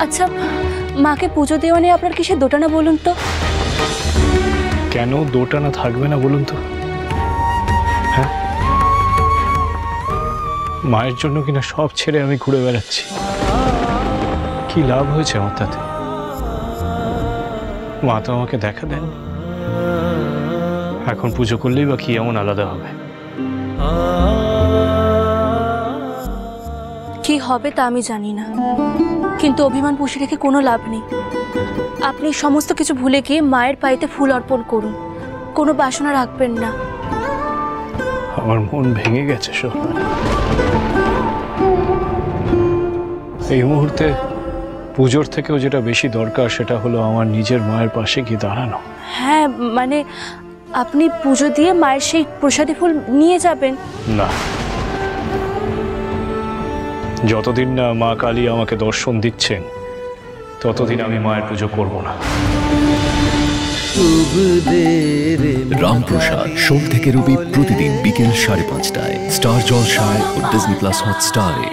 আচ্ছা, মাকে পুজো দেওয়া নিয়ে আপনার কিসে দোটানা বলুন তো? কেন দোটানা থাকবে না বলুন তো? হ্যাঁ, মায়ের জন্য কিনা সব ছেড়ে আমি ঘুরে বেড়াচ্ছি। কি লাভ হয়েছে আমার তাতে? মা তো আমাকে দেখা দেন, এখন পুজো করলেই বা কি এমন আলাদা হবে? কি হবে তা আমি জানি না, কিন্তু অভিমান পুষে রেখে কোনো লাভ নেই। আপনি সমস্ত কিছু ভুলে গিয়ে মায়ের পায়েতে ফুল অর্পণ করুন, কোনো বাসনা রাখবেন না। আমার মন ভেঙে গেছে সোহরাওয়ার। এই মুহূর্তে পুজোর থেকেও যেটা বেশি দরকার সেটা হলো আমার নিজের মায়ের পাশে গিয়ে দাঁড়ানো। হ্যাঁ, মানে আপনি পুজো দিয়ে মায়ের সেই প্রসাদী ফুল নিয়ে যাবেন? না, যতদিন না মা কালী আমাকে দর্শন দিচ্ছেন ততদিন আমি মায়ের পুজো করব না। রামপ্রসাদ সোম থেকে রবি প্রতিদিন বিকেল 5:30টায় স্টার জলসায় ও ডিজনি প্লাস হটস্টারে।